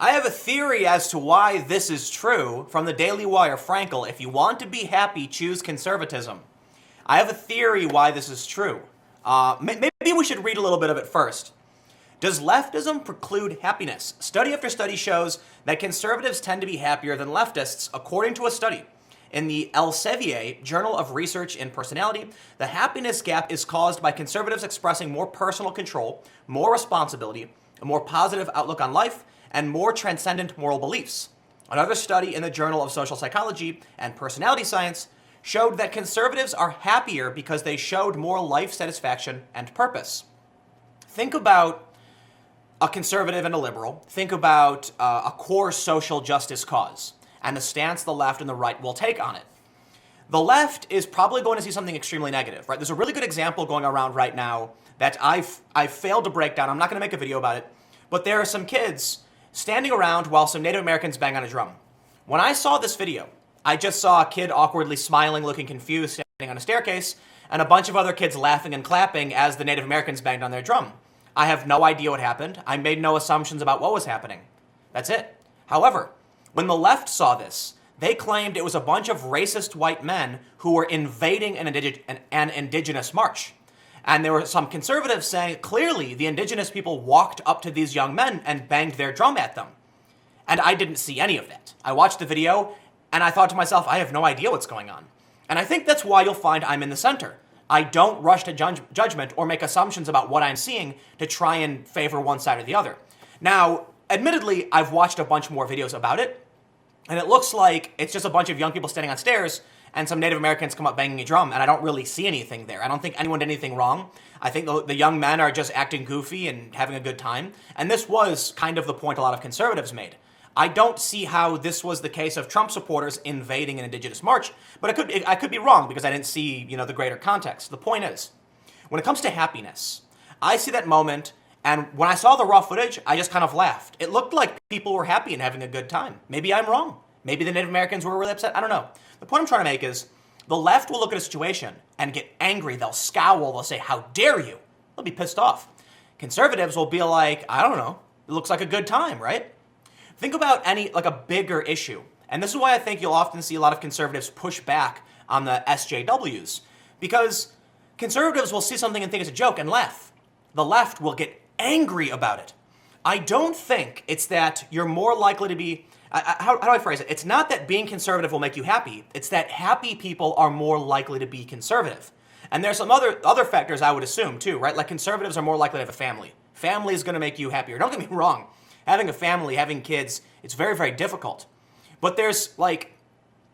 I have a theory as to why this is true from the Daily Wire. Frankel, if you want to be happy, choose conservatism. I have a theory why this is true. Maybe we should read a little bit of it first. Does leftism preclude happiness? Study after study shows that conservatives tend to be happier than leftists, according to a study. In the Elsevier Journal of Research in Personality, the happiness gap is caused by conservatives expressing more personal control, more responsibility, a more positive outlook on life, and more transcendent moral beliefs. Another study in the Journal of Social Psychology and Personality Science showed that conservatives are happier because they showed more life satisfaction and purpose. Think about a conservative and a liberal. Think about a core social justice cause and the stance the left and the right will take on it. The left is probably going to see something extremely negative, right? There's a really good example going around right now that I've failed to break down. I'm not going to make a video about it, but there are some kids standing around while some Native Americans bang on a drum. When I saw this video, I just saw a kid awkwardly smiling, looking confused, standing on a staircase, and a bunch of other kids laughing and clapping as the Native Americans banged on their drum. I have no idea what happened. I made no assumptions about what was happening. That's it. However, when the left saw this, they claimed it was a bunch of racist white men who were invading an indigenous march. And there were some conservatives saying, clearly, the indigenous people walked up to these young men and banged their drum at them. And I didn't see any of that. I watched the video, and I thought to myself, I have no idea what's going on. And I think that's why you'll find I'm in the center. I don't rush to judgment or make assumptions about what I'm seeing to try and favor one side or the other. Now, admittedly, I've watched a bunch more videos about it, and it looks like it's just a bunch of young people standing on stairs and some Native Americans come up banging a drum, and I don't really see anything there. I don't think anyone did anything wrong. I think the young men are just acting goofy and having a good time, and this was kind of the point a lot of conservatives made. I don't see how this was the case of Trump supporters invading an indigenous march, but I could be wrong because I didn't see, the greater context. The point is, when it comes to happiness, I see that moment, and when I saw the raw footage, I just kind of laughed. It looked like people were happy and having a good time. Maybe I'm wrong. Maybe the Native Americans were really upset. I don't know. The point I'm trying to make is the left will look at a situation and get angry. They'll scowl. They'll say, how dare you? They'll be pissed off. Conservatives will be like, I don't know. It looks like a good time, right? Think about a bigger issue. And this is why I think you'll often see a lot of conservatives push back on the SJWs. Because conservatives will see something and think it's a joke and laugh. The left will get angry about it. I don't think it's that you're more likely to be... How do I phrase it? It's not that being conservative will make you happy. It's that happy people are more likely to be conservative. And there's some other factors I would assume too, right? Like conservatives are more likely to have a family. Family is going to make you happier. Don't get me wrong. Having a family, having kids, it's very, very difficult. But there's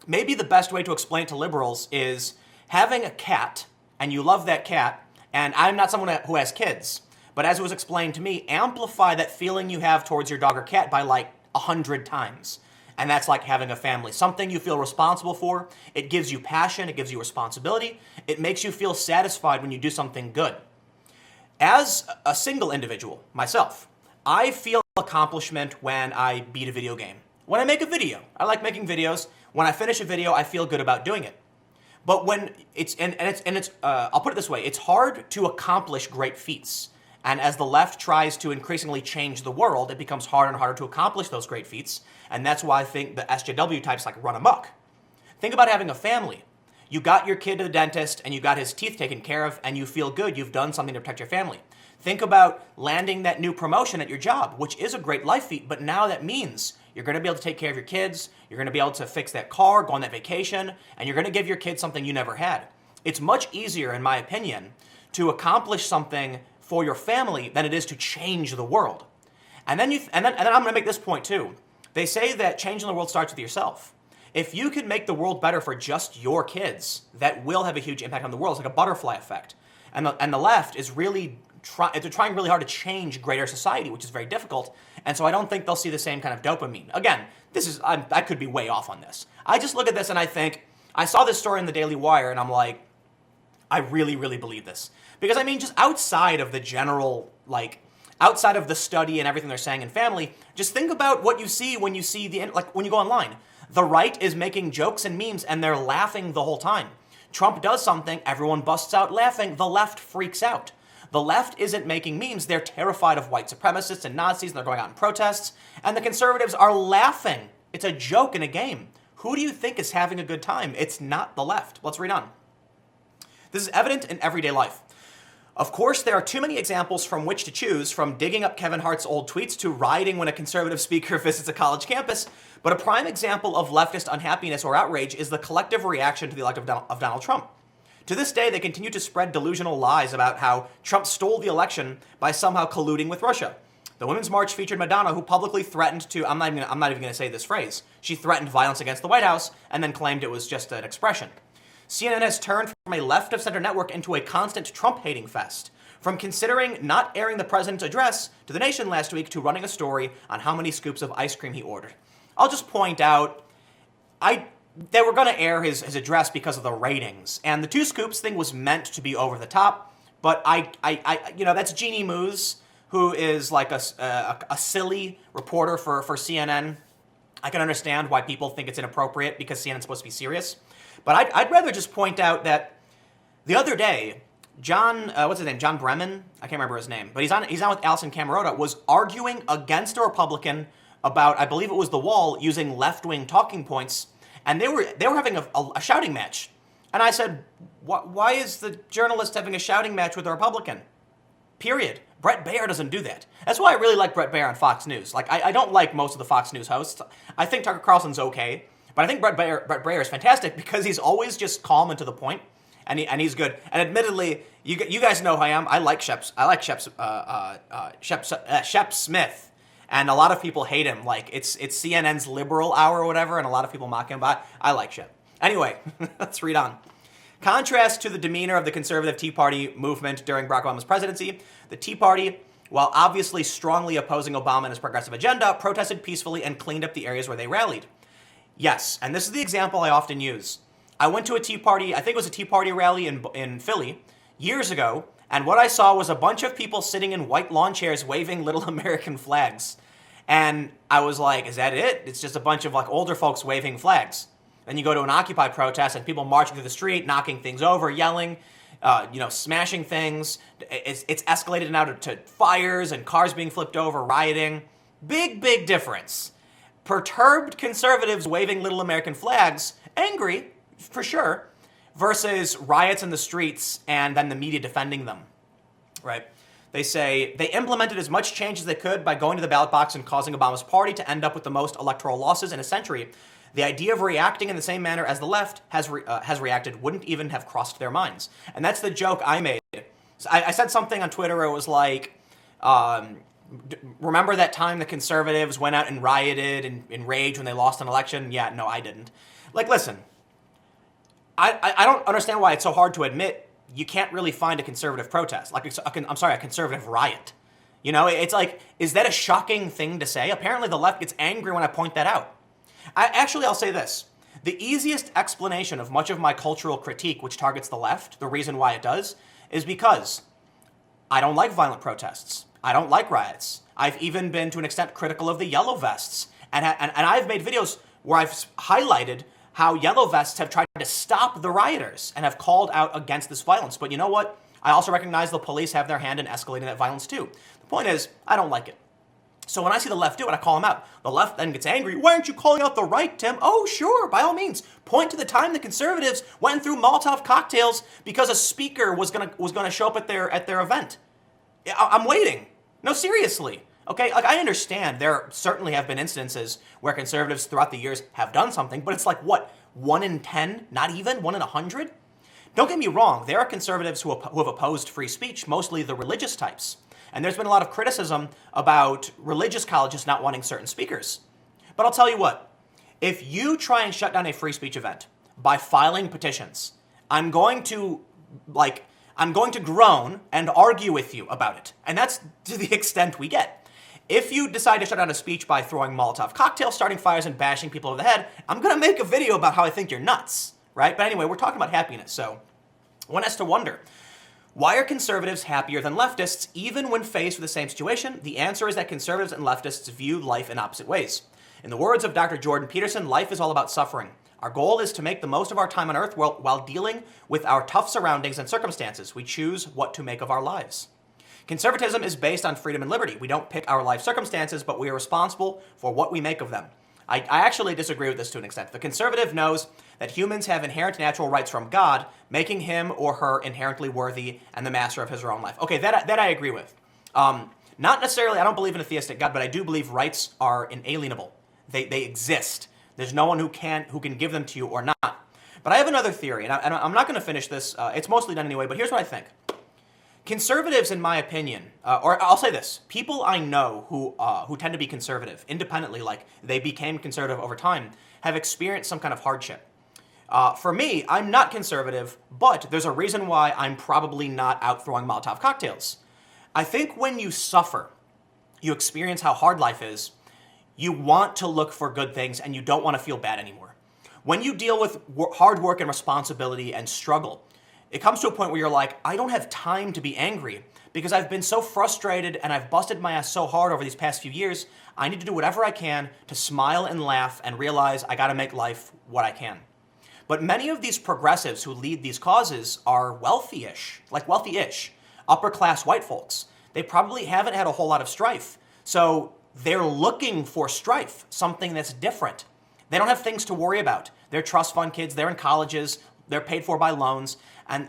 maybe the best way to explain it to liberals is having a cat, and you love that cat, and I'm not someone who has kids, but as it was explained to me, amplify that feeling you have towards your dog or cat by 100 times. And that's like having a family. Something you feel responsible for. It gives you passion. It gives you responsibility. It makes you feel satisfied when you do something good. As a single individual, myself, I feel accomplishment when I beat a video game. When I make a video. I like making videos. When I finish a video, I feel good about doing it. But when I'll put it this way, it's hard to accomplish great feats. And as the left tries to increasingly change the world, it becomes harder and harder to accomplish those great feats. And that's why I think the SJW types run amok. Think about having a family. You got your kid to the dentist and you got his teeth taken care of and you feel good. You've done something to protect your family. Think about landing that new promotion at your job, which is a great life feat, but now that means you're going to be able to take care of your kids, you're going to be able to fix that car, go on that vacation, and you're going to give your kids something you never had. It's much easier, in my opinion, to accomplish something for your family than it is to change the world. And then I'm going to make this point too. They say that changing the world starts with yourself. If you can make the world better for just your kids, that will have a huge impact on the world. It's like a butterfly effect. And the left is really they're trying really hard to change greater society, which is very difficult. And so I don't think they'll see the same kind of dopamine. Again, I could be way off on this. I just look at this and I think, I saw this story in the Daily Wire and I'm like, I really, really believe this. Because just outside of the general, outside of the study and everything they're saying in family, just think about what you see when you see when you go online. The right is making jokes and memes and they're laughing the whole time. Trump does something, everyone busts out laughing, the left freaks out. The left isn't making memes. They're terrified of white supremacists and Nazis, and they're going out in protests. And the conservatives are laughing. It's a joke and a game. Who do you think is having a good time? It's not the left. Let's read on. This is evident in everyday life. Of course, there are too many examples from which to choose, from digging up Kevin Hart's old tweets to rioting when a conservative speaker visits a college campus. But a prime example of leftist unhappiness or outrage is the collective reaction to the election of Donald Trump. To this day, they continue to spread delusional lies about how Trump stole the election by somehow colluding with Russia. The Women's March featured Madonna, who publicly threatened to, I'm not even going to say this phrase, she threatened violence against the White House and then claimed it was just an expression. CNN has turned from a left-of-center network into a constant Trump-hating fest. From considering not airing the president's address to the nation last week to running a story on how many scoops of ice cream he ordered. I'll just point out, they were going to air his address because of the ratings, and the 2 scoops thing was meant to be over the top, but that's Jeannie Moos, who is like a silly reporter for CNN. I can understand why people think it's inappropriate because CNN's supposed to be serious. But I'd rather just point out that the other day, John Bremen? I can't remember his name, but he's on with Alison Camerota, was arguing against a Republican about, I believe it was the wall, using left-wing talking points, and they were having a shouting match. And I said, why is the journalist having a shouting match with a Republican? Period. Brett Baier doesn't do that. That's why I really like Brett Baier on Fox News. Like, I don't like most of the Fox News hosts. I think Tucker Carlson's okay, but I think Brett Baier is fantastic because he's always just calm and to the point, and he's good. And admittedly, you guys know who I am. I like Shep Smith, and a lot of people hate him. Like, it's CNN's liberal hour or whatever, and a lot of people mock him, but I like Shep. Anyway, let's read on. Contrast to the demeanor of the conservative Tea Party movement during Barack Obama's presidency, the Tea Party, while obviously strongly opposing Obama and his progressive agenda, protested peacefully and cleaned up the areas where they rallied. Yes, and this is the example I often use. I went to a Tea Party, I think it was a Tea Party rally in Philly, years ago, and what I saw was a bunch of people sitting in white lawn chairs waving little American flags. And I was like, is that it? It's just a bunch of like older folks waving flags. Then you go to an Occupy protest and people marching through the street, knocking things over, yelling, smashing things. It's escalated now to fires and cars being flipped over, rioting. Big, big difference. Perturbed conservatives waving little American flags, angry, for sure, versus riots in the streets and then the media defending them, right? They say they implemented as much change as they could by going to the ballot box and causing Obama's party to end up with the most electoral losses in a century. The idea of reacting in the same manner as the left has reacted wouldn't even have crossed their minds. And that's the joke I made. So I said something on Twitter where it was like, remember that time the conservatives went out and rioted and enraged when they lost an election? Yeah, no, I didn't. Like, listen, I don't understand why it's so hard to admit you can't really find a conservative protest. Like, a conservative riot. You know, it's like, is that a shocking thing to say? Apparently the left gets angry when I point that out. I'll say this. The easiest explanation of much of my cultural critique, which targets the left, the reason why it does, is because I don't like violent protests. I don't like riots. I've even been, to an extent, critical of the yellow vests. And I've made videos where I've highlighted how yellow vests have tried to stop the rioters and have called out against this violence. But you know what? I also recognize the police have their hand in escalating that violence too. The point is, I don't like it. So when I see the left do it, I call them out. The left then gets angry. Why aren't you calling out the right, Tim? Oh, sure, by all means. Point to the time the conservatives went through Molotov cocktails because a speaker was gonna show up at their event. I'm waiting. No, seriously. Okay, like I understand there certainly have been instances where conservatives throughout the years have done something, but it's like what, 1 in 10? Not even 1 in 100? Don't get me wrong. There are conservatives who have opposed free speech, mostly the religious types. And there's been a lot of criticism about religious colleges not wanting certain speakers. But I'll tell you what, if you try and shut down a free speech event by filing petitions, I'm going to groan and argue with you about it. And that's to the extent we get. If you decide to shut down a speech by throwing Molotov cocktails, starting fires, and bashing people over the head, I'm going to make a video about how I think you're nuts, right? But anyway, we're talking about happiness, so one has to wonder, why are conservatives happier than leftists even when faced with the same situation? The answer is that conservatives and leftists view life in opposite ways. In the words of Dr. Jordan Peterson, life is all about suffering. Our goal is to make the most of our time on earth while dealing with our tough surroundings and circumstances. We choose what to make of our lives. Conservatism is based on freedom and liberty. We don't pick our life circumstances, but we are responsible for what we make of them. I actually disagree with this to an extent. The conservative knows that humans have inherent natural rights from God, making him or her inherently worthy and the master of his or her own life. Okay, that I agree with. Not necessarily, I don't believe in a theistic God, but I do believe rights are inalienable. They exist. There's no one who can give them to you or not. But I have another theory, and I'm not going to finish this. It's mostly done anyway, but here's what I think. Conservatives, in my opinion, or I'll say this, people I know who tend to be conservative, independently, like they became conservative over time, have experienced some kind of hardship. For me, I'm not conservative, but there's a reason why I'm probably not out throwing Molotov cocktails. I think when you suffer, you experience how hard life is, you want to look for good things and you don't want to feel bad anymore. When you deal with hard work and responsibility and struggle, it comes to a point where you're like, I don't have time to be angry because I've been so frustrated and I've busted my ass so hard over these past few years. I need to do whatever I can to smile and laugh and realize I got to make life what I can. But many of these progressives who lead these causes are wealthy-ish, upper-class white folks. They probably haven't had a whole lot of strife. So they're looking for strife, something that's different. They don't have things to worry about. They're trust fund kids, they're in colleges, they're paid for by loans, and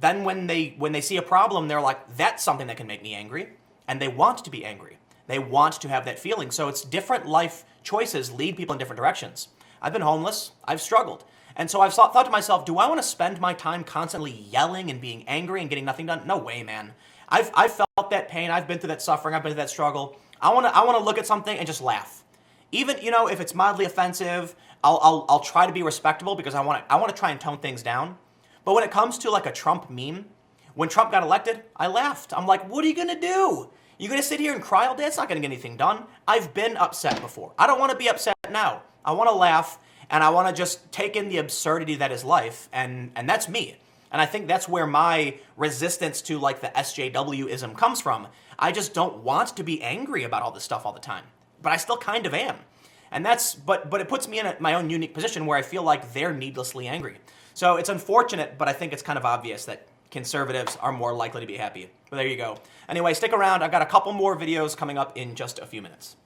then when they see a problem, they're like, that's something that can make me angry, and they want to be angry. They want to have that feeling. So it's different life choices lead people in different directions. I've been homeless, I've struggled. And so I've thought to myself, do I want to spend my time constantly yelling and being angry and getting nothing done? No way, man. I've felt that pain, I've been through that suffering, I've been through that struggle. I want to look at something and just laugh. Even, if it's mildly offensive, I'll try to be respectable because I want to try and tone things down. But when it comes to like a Trump meme, when Trump got elected, I laughed. I'm like, what are you going to do? You going to sit here and cry all day? It's not going to get anything done. I've been upset before. I don't want to be upset now. I want to laugh and I want to just take in the absurdity that is life, and that's me. And I think that's where my resistance to like the SJW-ism comes from. I just don't want to be angry about all this stuff all the time. But I still kind of am. And but it puts me in my own unique position where I feel like they're needlessly angry. So it's unfortunate, but I think it's kind of obvious that conservatives are more likely to be happy. But there you go. Anyway, stick around. I've got a couple more videos coming up in just a few minutes.